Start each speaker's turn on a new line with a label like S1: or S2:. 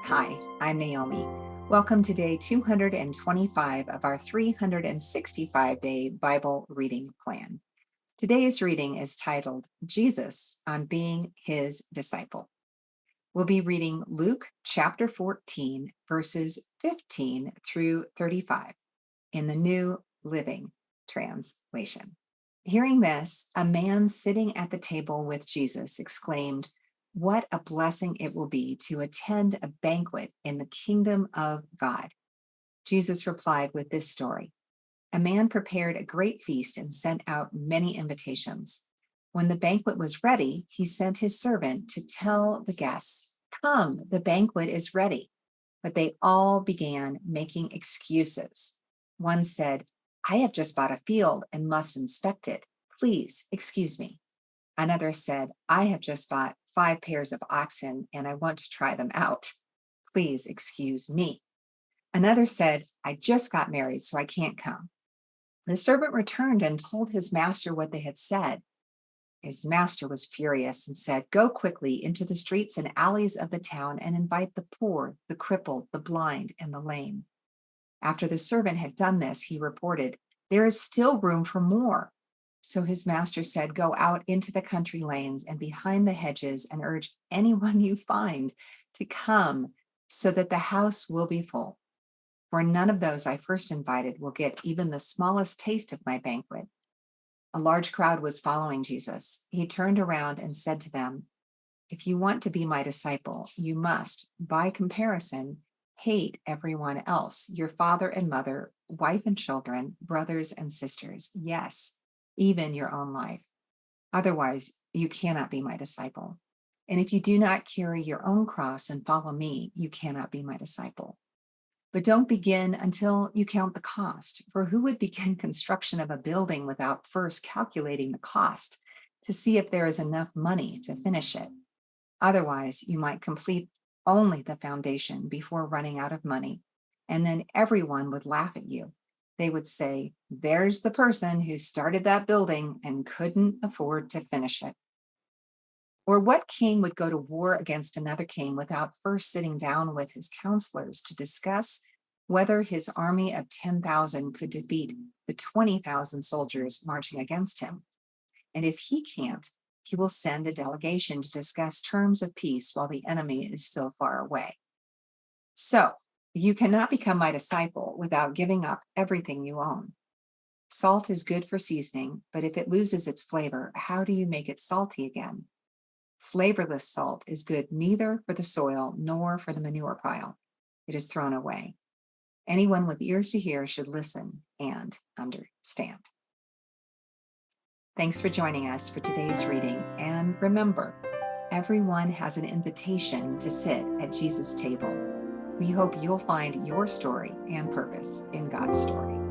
S1: Hi, I'm Naomi. Welcome to day 225 of our 365-day Bible reading plan. Today's reading is titled Jesus on Being His Disciple. We'll be reading Luke chapter 14, verses 15 through 35 in the New Living Translation. Hearing this, a man sitting at the table with Jesus exclaimed, "What a blessing it will be to attend a banquet in the kingdom of God." Jesus replied with this story. A man prepared a great feast and sent out many invitations. When the banquet was ready, he sent his servant to tell the guests, "Come, the banquet is ready." But they all began making excuses. One said, "I have just bought a field and must inspect it. Please excuse me." Another said, "I have just bought 5 pairs of oxen and I want to try them out. Please excuse me." Another said, "I just got married, so I can't come." The servant returned and told his master what they had said. His master was furious and said, "Go quickly into the streets and alleys of the town and invite the poor, the crippled, the blind, and the lame." After the servant had done this, he reported, "There is still room for more." So his master said, "Go out into the country lanes and behind the hedges and urge anyone you find to come so that the house will be full. For none of those I first invited will get even the smallest taste of my banquet." A large crowd was following Jesus. He turned around and said to them, "If you want to be my disciple, you must, by comparison, hate everyone else, your father and mother, wife and children, brothers and sisters, yes, even your own life. Otherwise, you cannot be my disciple. And if you do not carry your own cross and follow me, you cannot be my disciple. But don't begin until you count the cost, for who would begin construction of a building without first calculating the cost to see if there is enough money to finish it? Otherwise, you might complete only the foundation before running out of money, and then everyone would laugh at you. They would say, 'There's the person who started that building and couldn't afford to finish it.' Or what king would go to war against another king without first sitting down with his counselors to discuss whether his army of 10,000 could defeat the 20,000 soldiers marching against him? And if he can't, he will send a delegation to discuss terms of peace while the enemy is still far away. So, you cannot become my disciple without giving up everything you own. Salt is good for seasoning, but if it loses its flavor, how do you make it salty again? Flavorless salt is good neither for the soil nor for the manure pile. It is thrown away. Anyone with ears to hear should listen and understand. Thanks for joining us for today's reading. And remember, everyone has an invitation to sit at Jesus' table. We hope you'll find your story and purpose in God's story.